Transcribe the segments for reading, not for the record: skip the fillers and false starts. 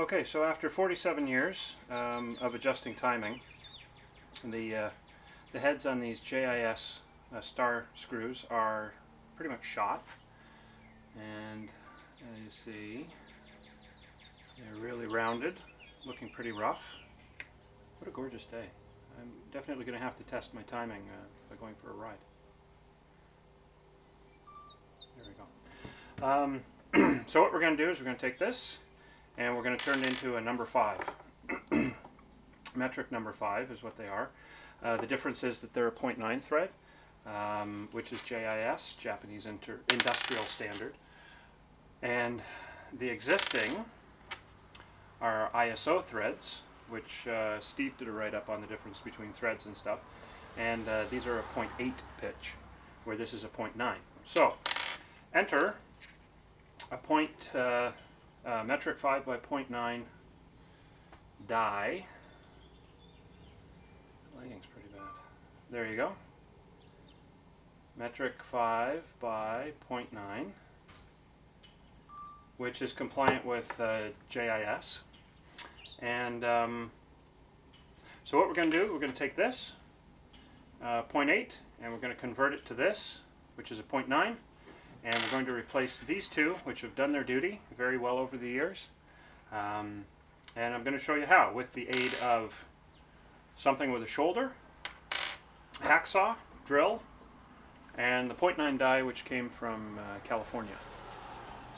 Okay, so after 47 years of adjusting timing, the heads on these JIS star screws are pretty much shot, and as you see, they're really rounded, looking pretty rough. What a gorgeous day. I'm definitely going to have to test my timing by going for a ride. There we go. So what we're going to do is we're going to take this and we're going to turn it into a number 5. Metric number 5 is what they are. The difference is that they're a 0.9 thread, which is JIS, Japanese Industrial Standard. And the existing are ISO threads, which Steve did a write-up on the difference between threads and stuff. And these are a 0.8 pitch, where this is a 0.9. So, enter a metric 5 by 0.9 die. Lighting's pretty bad. There you go. Metric 5 by 0.9, which is compliant with JIS. And so what we're going to do, we're going to take this 0.8 and we're going to convert it to this, which is a 0.9. And we're going to replace these two, which have done their duty very well over the years. And I'm going to show you how, with the aid of something with a shoulder, hacksaw, drill, and the 0.9 die, which came from California.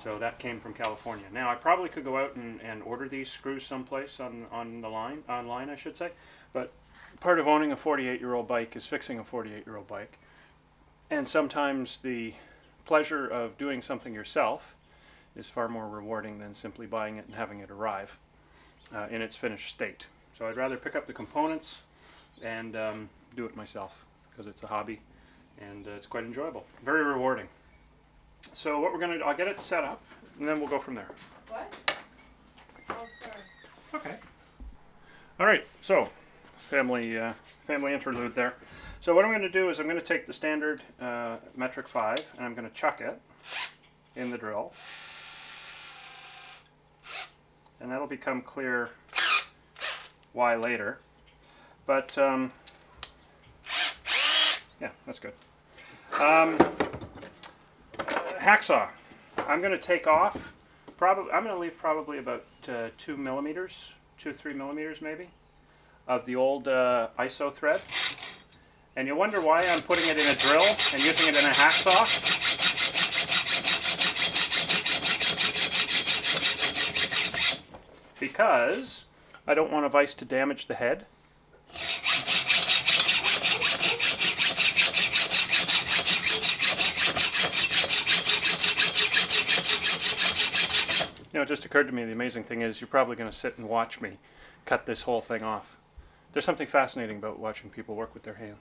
So that came from California. Now I probably could go out and order these screws someplace online, I should say. But part of owning a 48-year-old bike is fixing a 48-year-old bike. And sometimes the pleasure of doing something yourself is far more rewarding than simply buying it and having it arrive in its finished state. So I'd rather pick up the components and do it myself, because it's a hobby and it's quite enjoyable. Very rewarding. So what we're going to do, I'll get it set up and then we'll go from there. What? Oh, sorry. Okay. Alright, so family interlude there. So what I'm going to do is I'm going to take the standard metric 5 and I'm going to chuck it in the drill. And that'll become clear why later. But yeah, that's good. Hacksaw. I'm going to take off. I'm going to leave probably about 2 millimeters, 2-3 millimeters maybe, of the old ISO thread. And you wonder why I'm putting it in a drill and using it in a hacksaw. Because I don't want a vise to damage the head. You know, it just occurred to me, the amazing thing is you're probably going to sit and watch me cut this whole thing off. There's something fascinating about watching people work with their hands.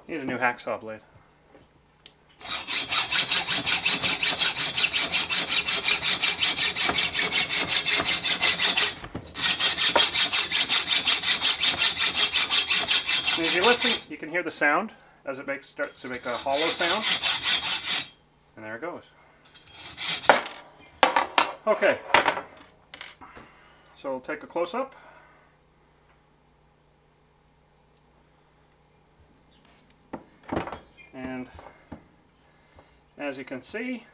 Need a new hacksaw blade. And as you listen, you can hear the sound as it starts to make a hollow sound. And there it goes. Okay. So we'll take a close-up. And as you can see,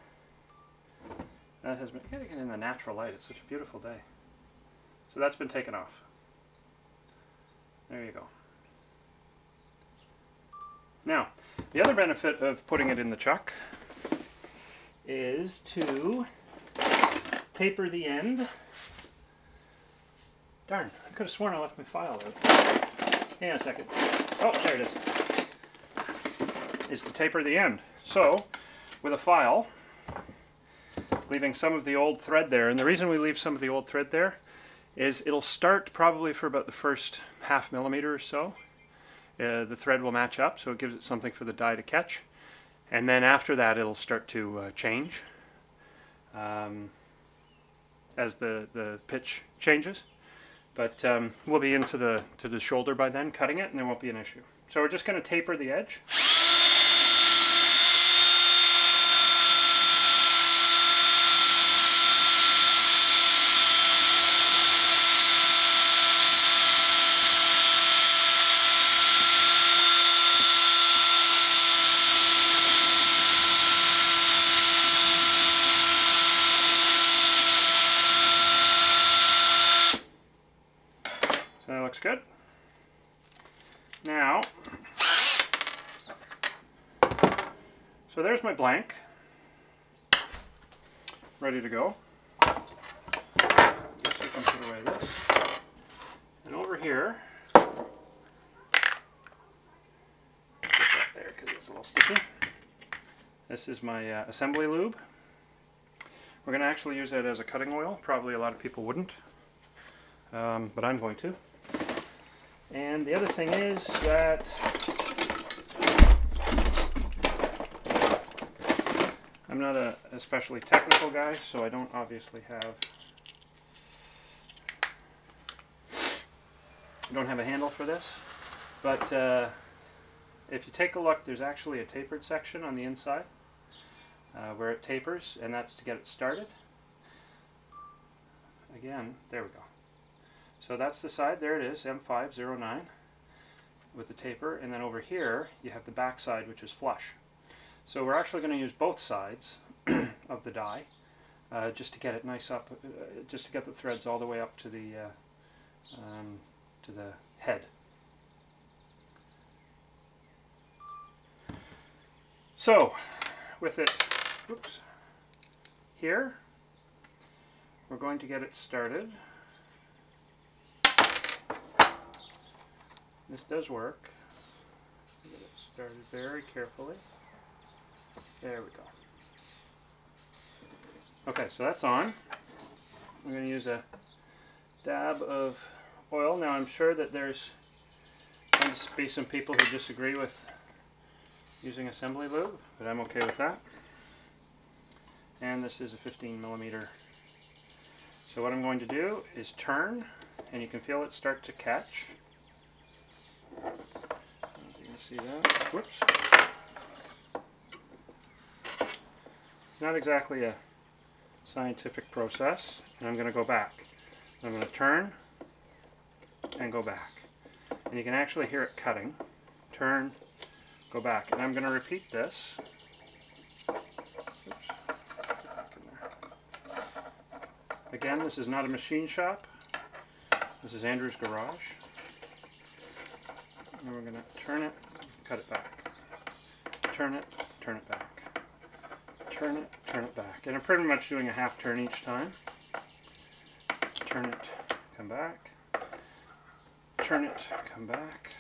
that has been getting it in the natural light. It's such a beautiful day. So that's been taken off. There you go. Now, the other benefit of putting it in the chuck is to taper the end. Darn, I could have sworn I left my file out. Hang on a second. Oh, there it is. Is to taper the end. So, with a file, leaving some of the old thread there, and the reason we leave some of the old thread there is it'll start probably for about the first ½ millimeter or so. The thread will match up, so it gives it something for the die to catch. And then after that it'll start to change. as the pitch changes. But we'll be into the shoulder by then, cutting it, and there won't be an issue. So we're just going to taper the edge. So that looks good. Now, so there's my blank, ready to go. Guess we can put away this. And over here, put that there because it's a little sticky. This is my assembly lube. We're going to actually use it as a cutting oil. Probably a lot of people wouldn't, but I'm going to. And the other thing is that I'm not a especially technical guy, so I don't obviously have a handle for this. But if you take a look, there's actually a tapered section on the inside where it tapers, and that's to get it started. Again, there we go. So that's the side, there it is, M5x.9 with the taper, and then over here you have the back side, which is flush. So we're actually going to use both sides of the die just to get it nice up, just to get the threads all the way up to the head. So with it, whoops, here we're going to get it started. This does work. Get it started very carefully. There we go. Okay, so that's on. I'm going to use a dab of oil. Now I'm sure that there's going to be some people who disagree with using assembly lube, but I'm okay with that. And this is a 15mm. So what I'm going to do is turn, and you can feel it start to catch. I don't know if you can see that. Whoops. Not exactly a scientific process. And I'm going to go back. I'm going to turn and go back. And you can actually hear it cutting. Turn, go back. And I'm going to repeat this. Oops. Back in there. Again, this is not a machine shop. This is Andrew's garage. And we're going to turn it, cut it back. Turn it back. Turn it back. And I'm pretty much doing a half turn each time. Turn it, come back. Turn it, come back.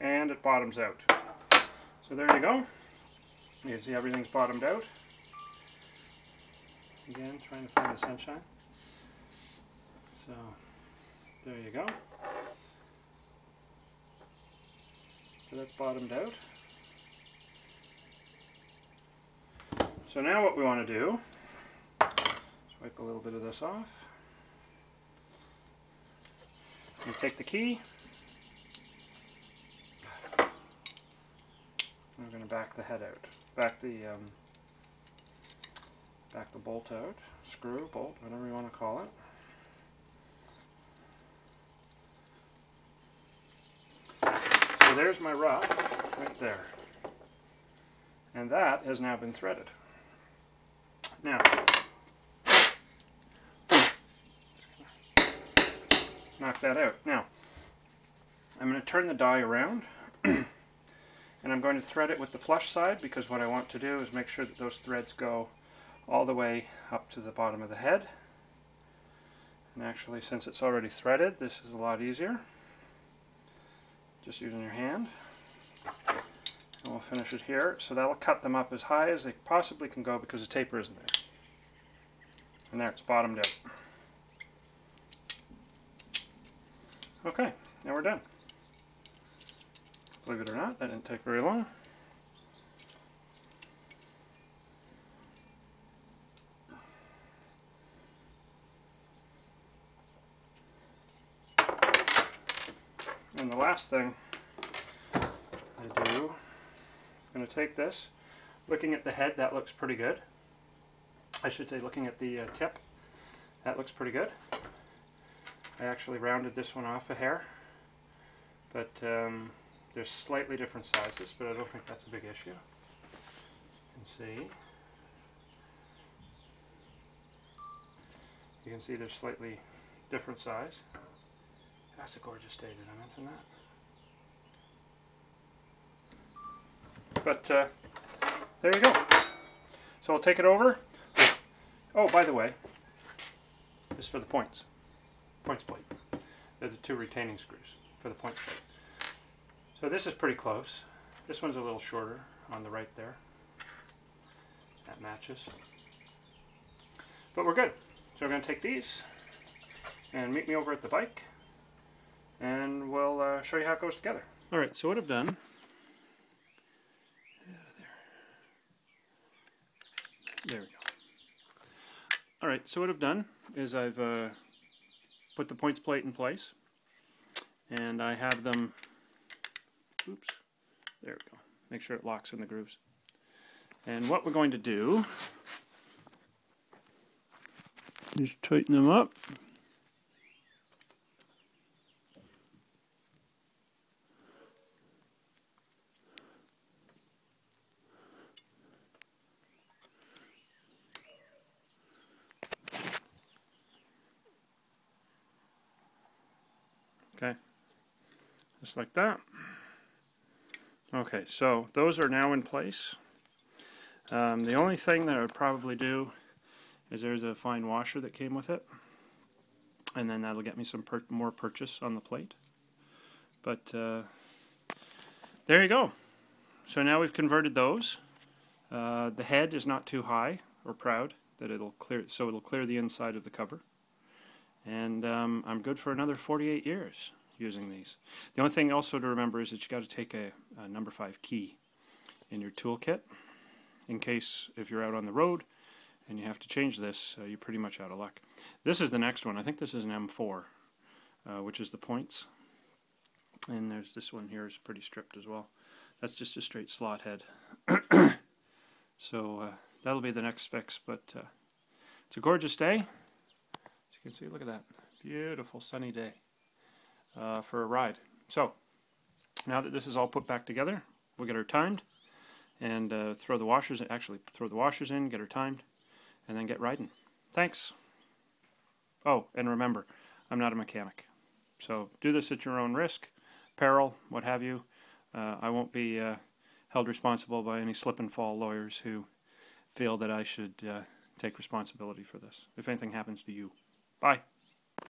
And it bottoms out. So there you go. You can see everything's bottomed out. Again, trying to find the sunshine. So, there you go. So that's bottomed out. So now what we want to do is wipe a little bit of this off. And take the key. We're going to back the head out. Back the bolt out. Screw, bolt, whatever you want to call it. So there's my rod right there. And that has now been threaded. Now, knock that out. Now, I'm going to turn the die around and I'm going to thread it with the flush side, because what I want to do is make sure that those threads go all the way up to the bottom of the head. And actually, since it's already threaded, this is a lot easier. Just using your hand. And we'll finish it here. So that'll cut them up as high as they possibly can go, because the taper isn't there. And there, it's bottomed out. Okay, and we're done. Believe it or not, that didn't take very long. And the last thing I do, I'm going to take this. Looking at the head, that looks pretty good. I should say looking at the tip, that looks pretty good. I actually rounded this one off a hair, but there's slightly different sizes, but I don't think that's a big issue. You can see there's slightly different size. That's a gorgeous day, did I mention that? But there you go. So I'll take it over. Oh, by the way, this is for the points plate. They're the two retaining screws for the points plate. So this is pretty close. This one's a little shorter on the right there. That matches. But we're good. So we're going to take these and meet me over at the bike, and we'll show you how it goes together. Alright, so what I've done, there we go. Alright, so what I've done is I've put the points plate in place, and I have them, oops, there we go, make sure it locks in the grooves. And what we're going to do is tighten them up. Okay, just like that. Okay, so those are now in place. The only thing that I would probably do is there's a fine washer that came with it, and then that'll get me some more purchase on the plate. But there you go. So now we've converted those. The head is not too high or proud, that it'll clear, so it'll clear the inside of the cover. And I'm good for another 48 years using these. The only thing also to remember is that you got to take a number 5 key in your toolkit, in case if you're out on the road and you have to change this, you're pretty much out of luck. This is the next one. I think this is an M4, which is the points. And there's this one here is pretty stripped as well. That's just a straight slot head. So that'll be the next fix, but it's a gorgeous day. As you can see, look at that. Beautiful sunny day for a ride. So, now that this is all put back together, we'll get her timed and throw the washers in, get her timed, and then get riding. Thanks. Oh, and remember, I'm not a mechanic. So do this at your own risk, peril, what have you. I won't be held responsible by any slip and fall lawyers who feel that I should take responsibility for this, if anything happens to you. Bye.